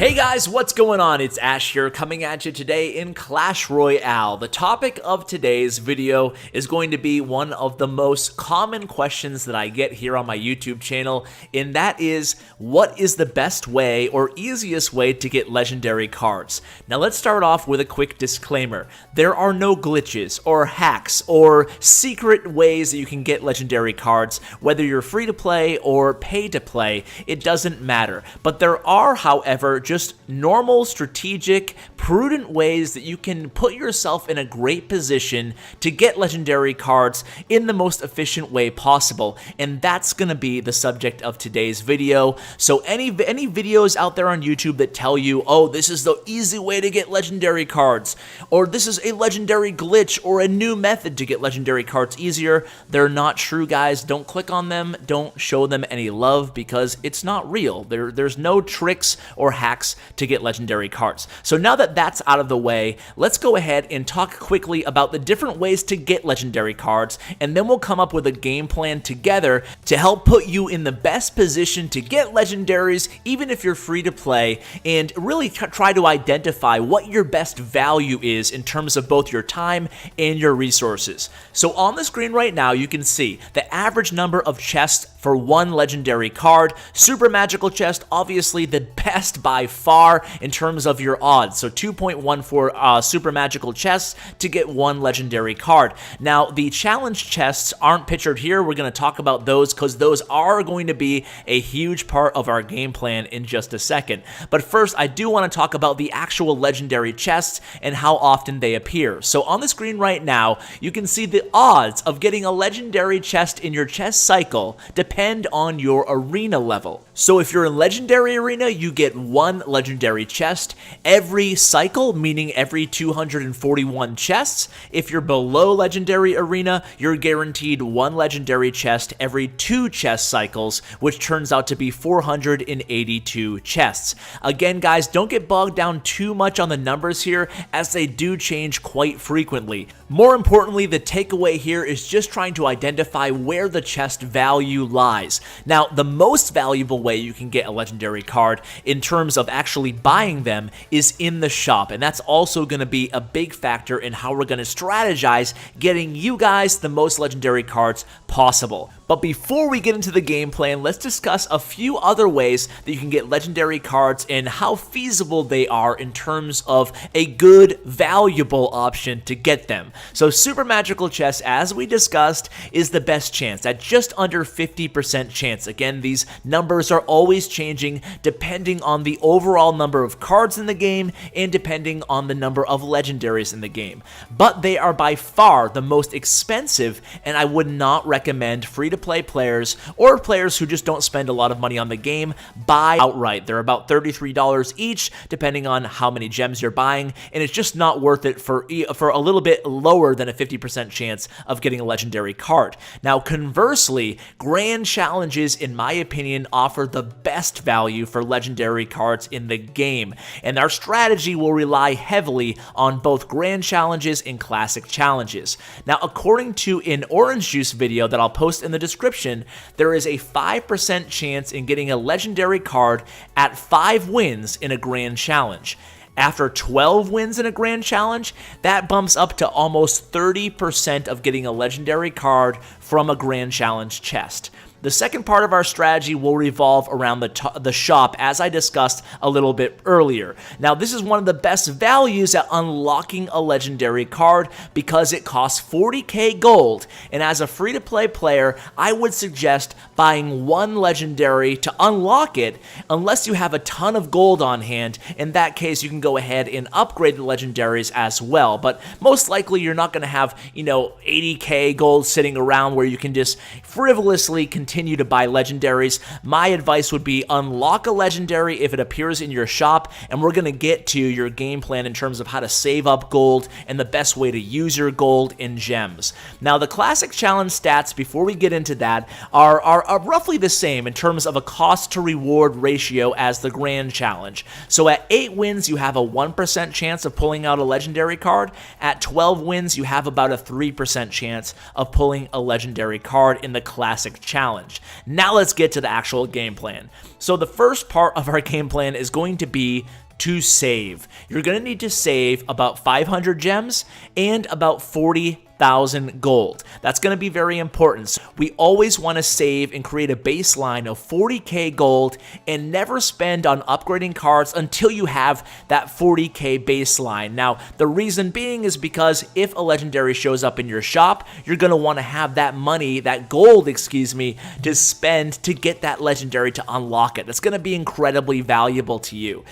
Hey guys, what's going on? It's Ash here coming at you today in Clash Royale. The topic of today's video is going to be one of the most common questions that I get here on my YouTube channel, and that is, what is the best way or easiest way to get legendary cards? Now let's start off with a quick disclaimer. There are no glitches or hacks or secret ways that you can get legendary cards, whether you're free to play or pay to play, it doesn't matter. But there are, however, just normal, strategic, prudent ways that you can put yourself in a great position to get legendary cards in the most efficient way possible, and that's going to be the subject of today's video. So any videos out there on YouTube that tell you, oh, this is the easy way to get legendary cards, or this is a legendary glitch or a new method to get legendary cards easier, they're not true, guys. Don't click on them. Don't show them any love because it's not real. There's no tricks or hacks to get legendary cards. So now that that's out of the way, let's go ahead and talk quickly about the different ways to get legendary cards, and then we'll come up with a game plan together to help put you in the best position to get legendaries, even if you're free to play, and really try to identify what your best value is in terms of both your time and your resources. So on the screen right now, you can see the average number of chests for one legendary card. Super magical chest, obviously the best by far in terms of your odds. So 2.14 super magical chests to get one legendary card. Now, the challenge chests aren't pictured here. We're going to talk about those because those are going to be a huge part of our game plan in just a second. But first, I do want to talk about the actual legendary chests and how often they appear. So on the screen right now, you can see the odds of getting a legendary chest in your chest cycle depend on your arena level. So if you're in legendary arena, you get one legendary chest every cycle, meaning every 241 chests. If you're below legendary arena, you're guaranteed one legendary chest every 2 chest cycles, which turns out to be 482 chests. Again, guys, don't get bogged down too much on the numbers here, as they do change quite frequently. More importantly, the takeaway here is just trying to identify where the chest value lies. Now, the most valuable way you can get a legendary card in terms of actually buying them is in the shop, and that's also going to be a big factor in how we're going to strategize getting you guys the most legendary cards possible. But before we get into the game plan, let's discuss a few other ways that you can get legendary cards and how feasible they are in terms of a good, valuable option to get them. So super magical chest, as we discussed, is the best chance at just under 50% chance. Again, these numbers are always changing depending on the overall number of cards in the game and depending on the number of legendaries in the game. But they are by far the most expensive, and I would not recommend free-to-play players or players who just don't spend a lot of money on the game buy outright. They're about $33 each, depending on how many gems you're buying, and it's just not worth it for a little bit lower than a 50% chance of getting a legendary card. Now, conversely, grand challenges, in my opinion, offer the best value for legendary cards in the game, and our strategy will rely heavily on both grand challenges and classic challenges. Now, according to an Orange Juice video that I'll post in the description, there is a 5% chance in getting a legendary card at 5 wins in a grand challenge. After 12 wins in a grand challenge, that bumps up to almost 30% of getting a legendary card from a grand challenge chest. The second part of our strategy will revolve around the shop, as I discussed a little bit earlier. Now, this is one of the best values at unlocking a legendary card because it costs 40k gold, and as a free-to-play player, I would suggest buying one legendary to unlock it unless you have a ton of gold on hand. In that case, you can go ahead and upgrade the legendaries as well, but most likely you're not going to have, 80k gold sitting around where you can just frivolously continue to buy legendaries. My advice would be unlock a legendary if it appears in your shop, and we're going to get to your game plan in terms of how to save up gold and the best way to use your gold in gems. Now, the classic challenge stats, before we get into that, are roughly the same in terms of a cost to reward ratio as the grand challenge. So at 8 wins, you have a 1% chance of pulling out a legendary card. At 12 wins, you have about a 3% chance of pulling a legendary legendary card in the Classic Challenge. Now let's get to the actual game plan. So the first part of our game plan is going to be to save. You're going to need to save about 500 gems and about 40,000 gold. That's going to be very important. So we always want to save and create a baseline of 40k gold and never spend on upgrading cards until you have that 40k baseline. Now, the reason being is because if a legendary shows up in your shop, you're going to want to have that money, that gold, excuse me, to spend to get that legendary to unlock it. That's going to be incredibly valuable to you.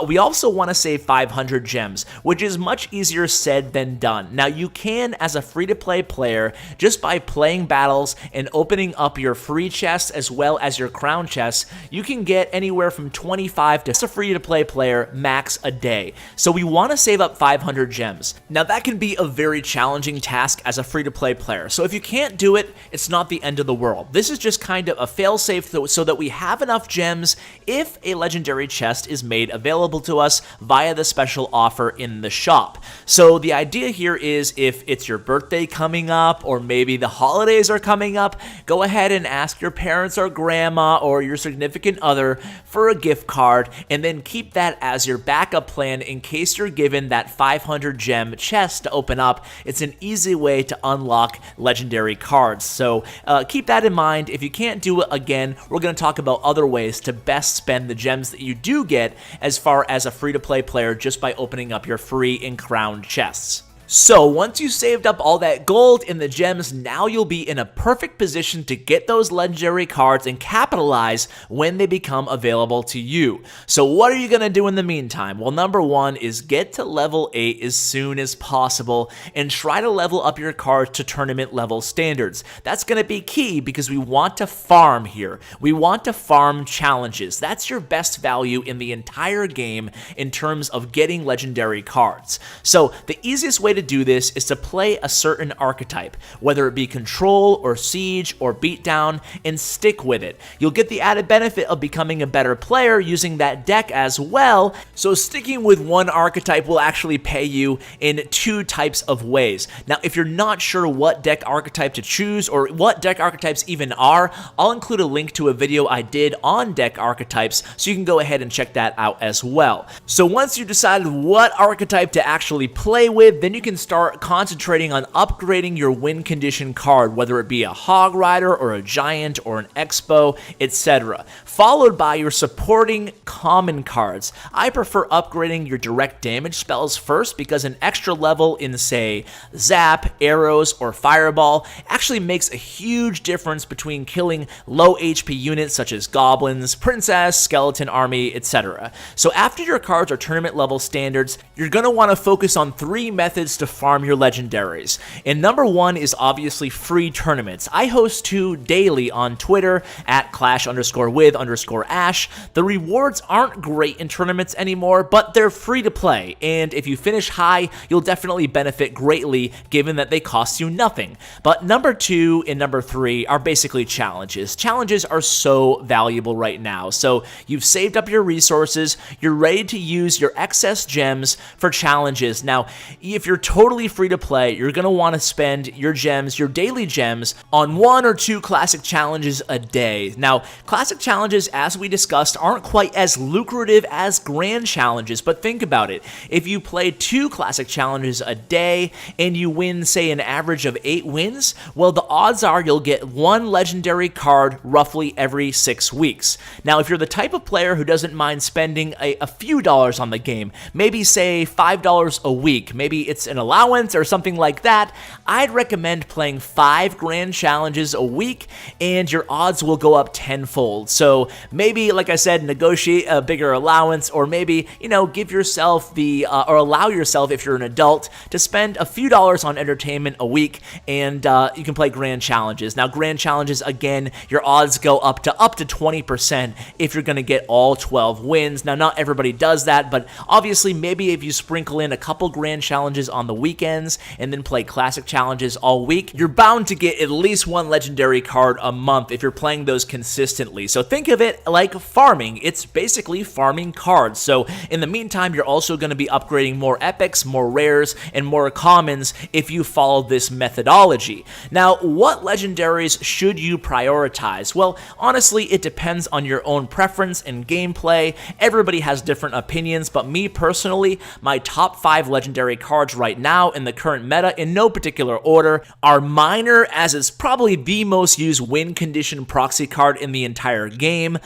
We also want to save 500 gems, which is much easier said than done. Now, you can, as a free-to-play player, just by playing battles and opening up your free chests as well as your crown chests, you can get anywhere from 25 to a free-to-play player max a day. So we want to save up 500 gems. Now, that can be a very challenging task as a free-to-play player. So if you can't do it, it's not the end of the world. This is just kind of a fail-safe so that we have enough gems if a legendary chest is made available to us via the special offer in the shop. So the idea here is if it's your birthday coming up or maybe the holidays are coming up, go ahead and ask your parents or grandma or your significant other for a gift card and then keep that as your backup plan in case you're given that 500 gem chest to open up. It's an easy way to unlock legendary cards. So keep that in mind. If you can't do it, again, we're going to talk about other ways to best spend the gems that you do get as far as a free-to-play player just by opening up your free and crown chests. So once you saved up all that gold and the gems, now you'll be in a perfect position to get those legendary cards and capitalize when they become available to you. So what are you going to do in the meantime? Well, number one is get to level 8 as soon as possible and try to level up your cards to tournament level standards. That's going to be key because we want to farm here. We want to farm challenges. That's your best value in the entire game in terms of getting legendary cards. So the easiest way to do this is to play a certain archetype, whether it be control or siege or beatdown, and stick with it. You'll get the added benefit of becoming a better player using that deck as well, so sticking with one archetype will actually pay you in 2 types of ways. Now, if you're not sure what deck archetype to choose or what deck archetypes even are, I'll include a link to a video I did on deck archetypes, so you can go ahead and check that out as well. So once you've decided what archetype to actually play with, then you can start concentrating on upgrading your win condition card, whether it be a Hog Rider or a Giant or an Expo, etc., followed by your supporting common cards. I prefer upgrading your direct damage spells first because an extra level in, say, Zap, Arrows, or Fireball actually makes a huge difference between killing low HP units such as Goblins, Princess, Skeleton Army, etc. So after your cards are tournament level standards, you're going to want to focus on 3 methods to farm your legendaries. And number 1 is obviously free tournaments. I host 2 daily on Twitter at clash_with_ash. The rewards aren't great in tournaments anymore, but they're free to play. And if you finish high, you'll definitely benefit greatly given that they cost you nothing. But number 2 and number 3 are basically challenges. Challenges are so valuable right now. So you've saved up your resources, you're ready to use your excess gems for challenges. Now, if you're totally free to play, you're going to want to spend your gems, your daily gems, on 1 or 2 classic challenges a day. Now, classic challenges, as we discussed, aren't quite as lucrative as grand challenges, but think about it. If you play 2 classic challenges a day and you win, say, an average of 8 wins, well, the odds are you'll get 1 legendary card roughly every 6 weeks. Now, if you're the type of player who doesn't mind spending a few dollars on the game, maybe say $5 a week, maybe it's an allowance or something like that, I'd recommend playing 5 grand challenges a week and your odds will go up tenfold. So maybe, like I said, negotiate a bigger allowance, or maybe, give yourself or allow yourself, if you're an adult, to spend a few dollars on entertainment a week, and you can play grand challenges. Now, grand challenges, again, your odds go up to 20% if you're going to get all 12 wins. Now, not everybody does that, but obviously, maybe if you sprinkle in a couple grand challenges on on the weekends and then play classic challenges all week, you're bound to get at least one legendary card a month if you're playing those consistently. So think of it like farming. It's basically farming cards. So in the meantime, you're also going to be upgrading more epics, more rares, and more commons if you follow this methodology. Now, what legendaries should you prioritize? Well, honestly, it depends on your own preference and gameplay. Everybody has different opinions, but me personally, my top 5 legendary cards right now in the current meta, in no particular order, are Miner, as it's probably the most used win condition proxy card in the entire game.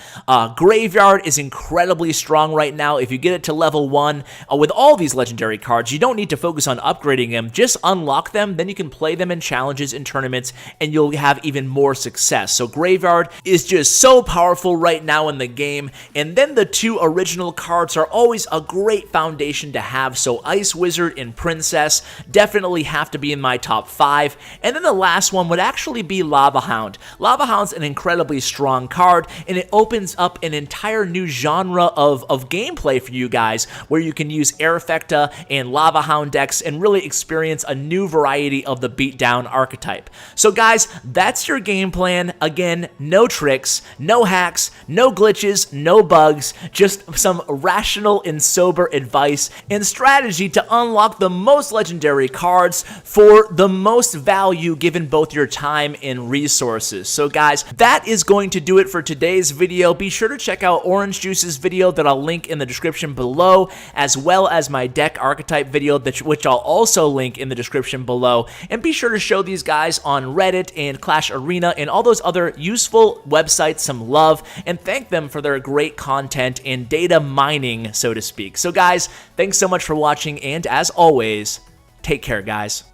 Graveyard is incredibly strong right now. If you get it to level 1, with all these legendary cards, you don't need to focus on upgrading them. Just unlock them, then you can play them in challenges and tournaments, and you'll have even more success. So Graveyard is just so powerful right now in the game. And then the 2 original cards are always a great foundation to have. So Ice Wizard and Princess definitely have to be in my top 5. And then the last one would actually be Lava Hound. Lava Hound's an incredibly strong card, and it opens up an entire new genre of gameplay for you guys, where you can use Air Effecta and Lava Hound decks and really experience a new variety of the beatdown archetype. So guys, that's your game plan. Again, no tricks, no hacks, no glitches, no bugs, just some rational and sober advice and strategy to unlock the most legendary cards for the most value given both your time and resources. So guys, that is going to do it for today's video. Be sure to check out Orange Juice's video that I'll link in the description below, as well as my deck archetype video, which I'll also link in the description below. And be sure to show these guys on Reddit and Clash Arena and all those other useful websites some love, and thank them for their great content and data mining, so to speak. So guys, thanks so much for watching, and as always, take care, guys.